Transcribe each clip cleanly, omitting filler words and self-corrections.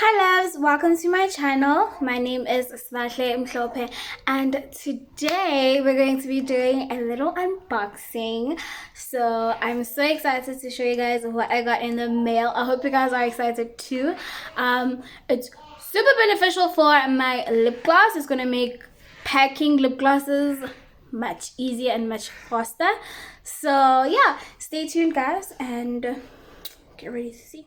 Hi loves, welcome to my channel. My name is Svahle Mhlope and today we're going to be doing a little unboxing. So I'm so excited to show you guys what I got in the mail. I hope you guys are excited too. It's super beneficial for my lip gloss. It's going to make packing lip glosses much easier and much faster. So yeah, stay tuned guys and get ready to see.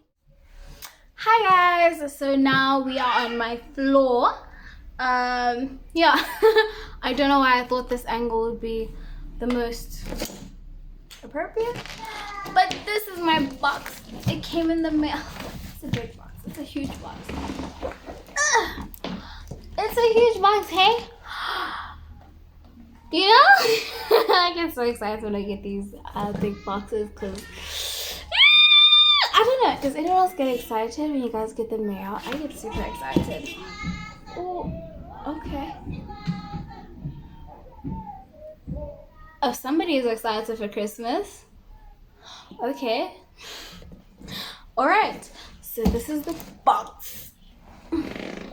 Hi guys, so now we are on my floor. Yeah, I don't know why I thought this angle would be the most appropriate, but this is my box. It came in the mail. It's a big box. It's a huge box. It's a huge box, hey? You know? I get so excited when I get these big boxes because I don't know. Does anyone else get excited when you guys get the mail? I get super excited. Oh, okay. Oh, somebody is excited for Christmas. Okay. All right. So this is the box. Okay,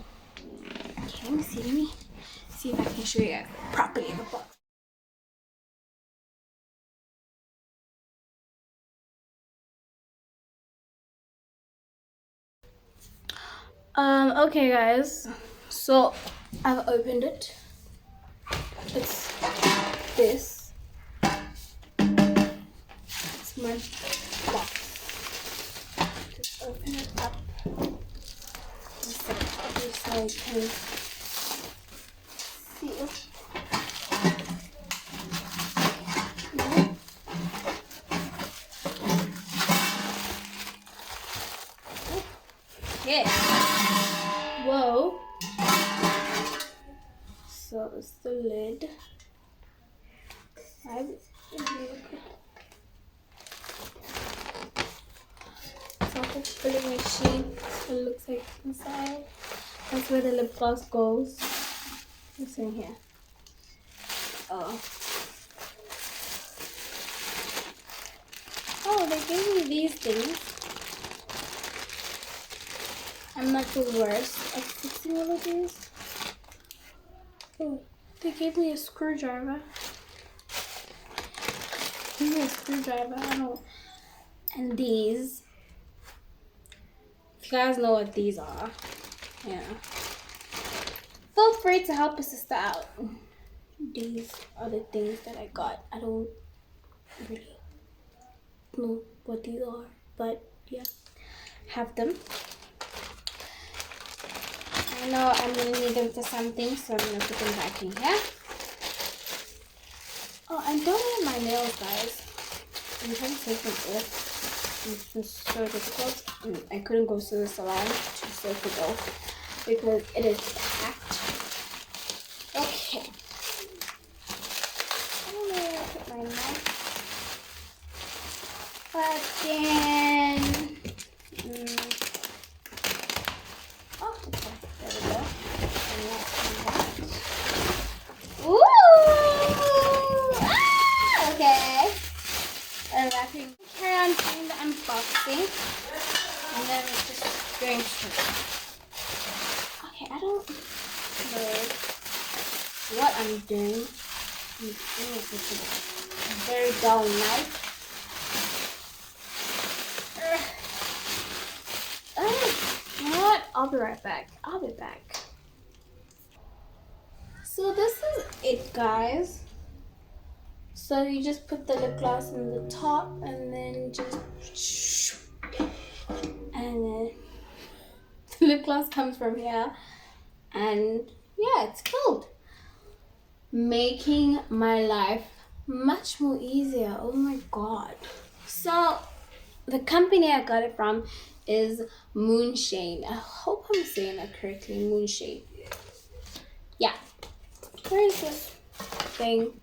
let me see. Let me see if I can show you guys properly the box. Okay, guys. So I've opened it. It's this. It's my box. Just open it up. So I can see. Okay. Whoa. So it's the lid. It's like a filling machine. It looks like inside. That's where the lip gloss goes. What's in here? Oh. Oh, they gave me these things. I'm not the worst at fixing all of these. Oh, they gave me a screwdriver. Give me a screwdriver. I don't know. And these. If you guys know what these are, yeah. Feel free to help a sister out. These are the things that I got. I don't really know what these are, but yeah, have them. I know I'm gonna need them for something, so I'm gonna put them back in here. Oh, and don't eat my nails, guys. I'm trying to take them off. It's just so difficult. I couldn't go to the salon to take it off because it is packed. Okay. I don't know where I put my knife. But then, oh, okay, there we go. Ooh! Ah, okay. Wrapping. Carry on doing the unboxing, and then it's just going straight. Okay, I don't know what I'm doing. I'm doing it with a very dull knife. You know what? I'll be right back. I'll be back. So this is it, guys. So you just put the lip gloss on the top and then just and then the lip gloss comes from here and yeah, it's filled, making my life much more easier. Oh my god. So the company I got it from is Moonshade. I hope I'm saying that correctly. Moonshade. Yeah. Where is this thing?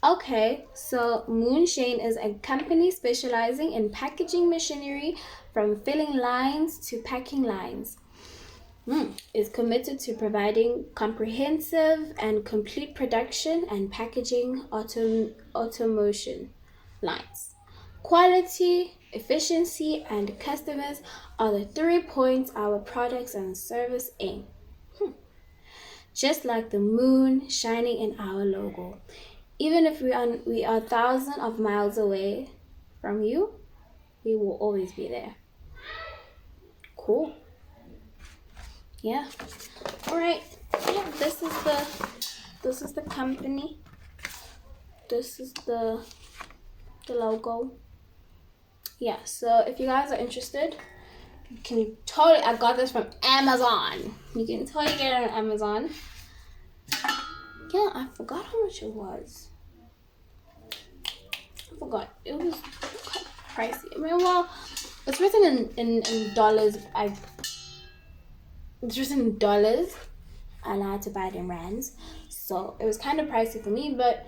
Okay, so Moonshade is a company specializing in packaging machinery from filling lines to packing lines. Is committed to providing comprehensive and complete production and packaging automation lines. Quality, efficiency, and customers are the 3 points our products and service aim. Just like the moon shining in our logo. Even if we are thousands of miles away from you, we will always be there. Cool. Yeah. All right. Yeah, this is the company. This is the logo. Yeah, so if you guys are interested, you can totally, I got this from Amazon. You can totally get it on Amazon. Yeah, I forgot how much it was. I forgot. It was quite pricey. I mean, well, it's written in dollars. It's written in dollars, and I had to buy it in rands. So it was kind of pricey for me, but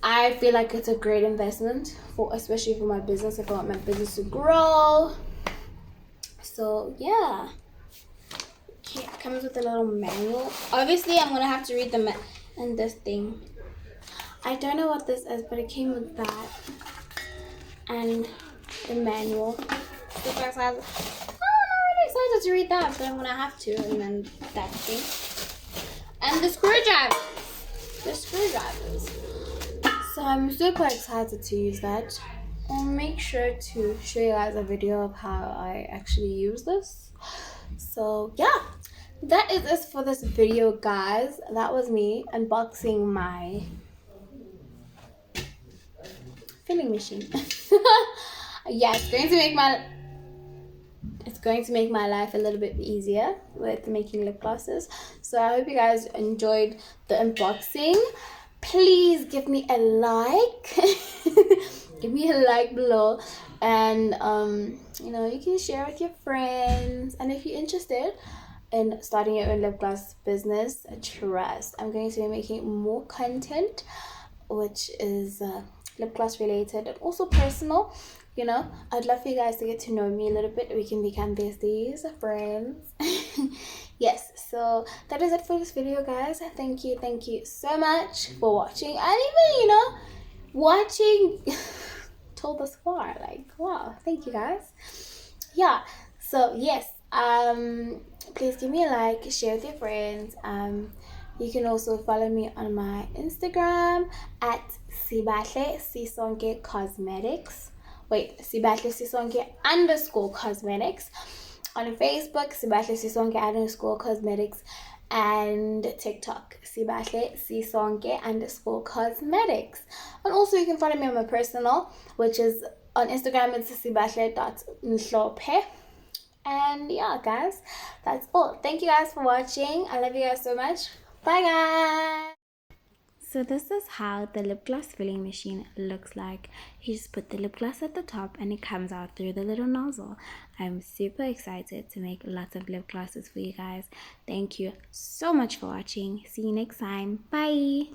I feel like it's a great investment especially for my business if I want my business to grow. So yeah. Okay, it comes with a little manual. Obviously, I'm gonna have to read and this thing. I don't know what this is, but it came with that and the manual. I'm not really excited to read that, but I'm gonna have to. And then that thing and the screwdrivers. So I'm super excited to use that. I'll make sure to show you guys a video of how I actually use this. So yeah, that is it for this video, guys. That was me unboxing my filling machine. Yeah, it's going to make my life a little bit easier with making lip glosses. So I hope you guys enjoyed the unboxing. Please give me a like. Give me a like below, and you can share with your friends. And if you're interested in starting your own lip gloss business, trust, I'm going to be making more content which is lip gloss related and also personal. I'd love for you guys to get to know me a little bit. We can become besties, friends. Yes, so that is it for this video, guys. Thank you so much for watching, and even watching till this far. Like, wow, thank you guys. Yeah, so yes, please give me a like, share with your friends. You can also follow me on my Instagram at Sibahle Sisonke Cosmetics. Wait, Sibahle Sisonke _cosmetics. On Facebook, Sibahle Sisonke _cosmetics. And TikTok, Sibahle Sisonke _cosmetics. And also you can follow me on my personal, which is on Instagram, it's sibahle.mhlophe. And yeah, guys, that's all. Thank you guys for watching. I love you guys so much. Bye, guys. So this is how the lip gloss filling machine looks like. You just put the lip gloss at the top and it comes out through the little nozzle. I'm super excited to make lots of lip glosses for you guys. Thank you so much for watching. See you next time. Bye.